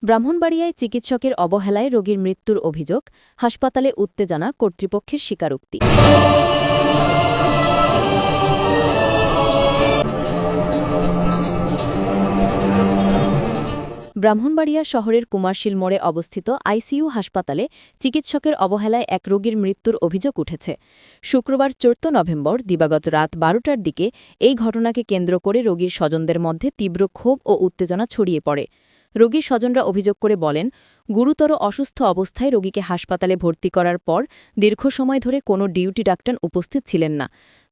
ব্রাহ্মণবাড়িয়ায় চিকিৎসকের অবহেলায় রোগীর মৃত্যুর অভিযোগ, হাসপাতালে উত্তেজনা, কর্তৃপক্ষের স্বীকারোক্তি। ব্রাহ্মণবাড়িয়া শহরের কুমারশীল মোড়ে অবস্থিত আইসিইউ হাসপাতালে চিকিৎসকের অবহেলায় এক রোগীর মৃত্যুর অভিযোগ উঠেছে। শুক্রবার ৪ নভেম্বর দিবাগত রাত ১২টার দিকে এই ঘটনাকে কেন্দ্র করে রোগীর স্বজনদের মধ্যে তীব্র ক্ষোভ ও উত্তেজনা ছড়িয়ে পড়ে। রোগীর স্বজনরা অভিযোগ করে বলেন, গুরুতর অসুস্থ অবস্থায় রোগীকে হাসপাতালে ভর্তি করার পর দীর্ঘ সময় ধরে কোনো ডিউটি ডাক্তার উপস্থিত ছিলেন না।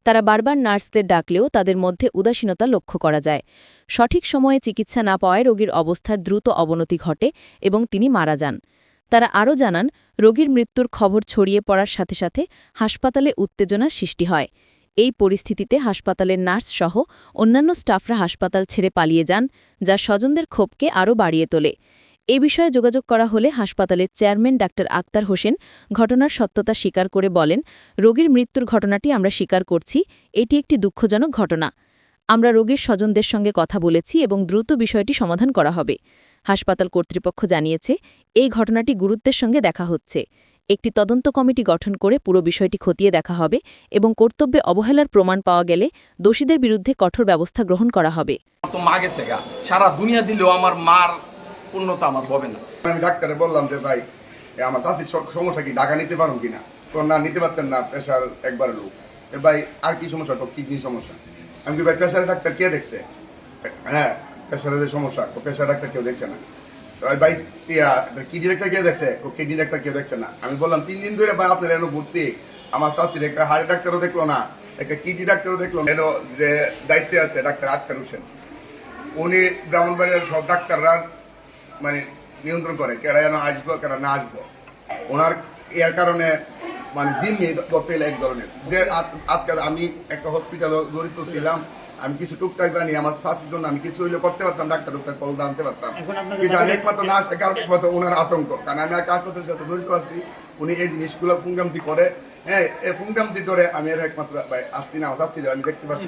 তারা বারবার নার্সদের ডাকলেও তাদের মধ্যে উদাসীনতা লক্ষ্য করা যায়। সঠিক সময়ে চিকিৎসা না পাওয়ায় রোগীর অবস্থার দ্রুত অবনতি ঘটে এবং তিনি মারা যান। তারা আরও জানান, রোগীর মৃত্যুর খবর ছড়িয়ে পড়ার সাথে সাথে হাসপাতালে উত্তেজনার সৃষ্টি হয়। এই পরিস্থিতিতে হাসপাতালের নার্সসহ অন্যান্য স্টাফরা হাসপাতাল ছেড়ে পালিয়ে যান, যা স্বজনদের ক্ষোভকে আরও বাড়িয়ে তোলে। এ বিষয়ে যোগাযোগ করা হলে হাসপাতালের চেয়ারম্যান ডাক্তার আক্তার হোসেন ঘটনার সত্যতা স্বীকার করে বলেন, রোগীর মৃত্যুর ঘটনাটি আমরা স্বীকার করছি, এটি একটি দুঃখজনক ঘটনা। আমরা রোগীর স্বজনদের সঙ্গে কথা বলেছি এবং দ্রুত বিষয়টি সমাধান করা হবে। হাসপাতাল কর্তৃপক্ষ জানিয়েছে, এই ঘটনাটি গুরুত্বের সঙ্গে দেখা হচ্ছে। একটি তদন্ত কমিটি গঠন করে পুরো বিষয়টি খতিয়ে দেখা হবে এবং কর্তব্যে অবহেলার প্রমাণ পাওয়া গেলে দোষীদের বিরুদ্ধে কঠোর ব্যবস্থা গ্রহণ করা হবে। মা গেছে গা, সারা দুনিয়া দিলেও আমার মার পূর্ণতা আমার হবে না। আমি ডাক্তারে বললাম যে ভাই আমার চাষির সমস্যা কি ঢাকা নিতে পারুন কিনা, তো না নিতে পারতেন না, প্রেশার একবার লোক। ভাই আর কি সমস্যা, তো কিডনি সমস্যা। আমি কি ভাই প্রেশারের ডাক্তার কে দেখছে? হ্যাঁ, প্রেশারের যে সমস্যা, প্রেশার ডাক্তার কেউ দেখছে না। ভাই কিডনি ডাক্তার কে দেখছে? কিডনি ডাক্তার কেউ দেখছে না। আমি বললাম 3 দিন ধরে ভাই আপনার এনে ভর্তি, আমার চাষির একটা হার্ট ডাক্তারও দেখলো না, একটা কিডনি ডাক্তারও দেখলো না। যে দায়িত্বে আছে ডাক্তার আক্তার হোসেন, উনি ব্রাহ্মণবাড়িয়ার সব ডাক্তাররা মানে নিয়ন্ত্রণ করে, কেরা যেন আসবো কেরা না আসবো। ওনার এর কারণে মানে জিম্মি ধরতে এক ধরনের যে আজকাল আমি একটা হসপিটালে জড়িত ছিলাম, আমি কিছু টুকটাক জানি, আমার চাষির জন্য আমি কিছু হইলে করতে পারতাম, ডাক্তার কল আনতে পারতাম, কিন্তু আমি একমাত্র না আসে কারণ একমাত্র ওনার আতঙ্ক, কারণ আমি একটা হাসপাতালের সাথে জড়িত আছি। উনি এই জিনিসগুলো ফুংগামতি করে, হ্যাঁ এই ফুংগামতি ধরে আমি এর একমাত্র আসছি না, আমার চাষি আমি দেখতে পাচ্ছি।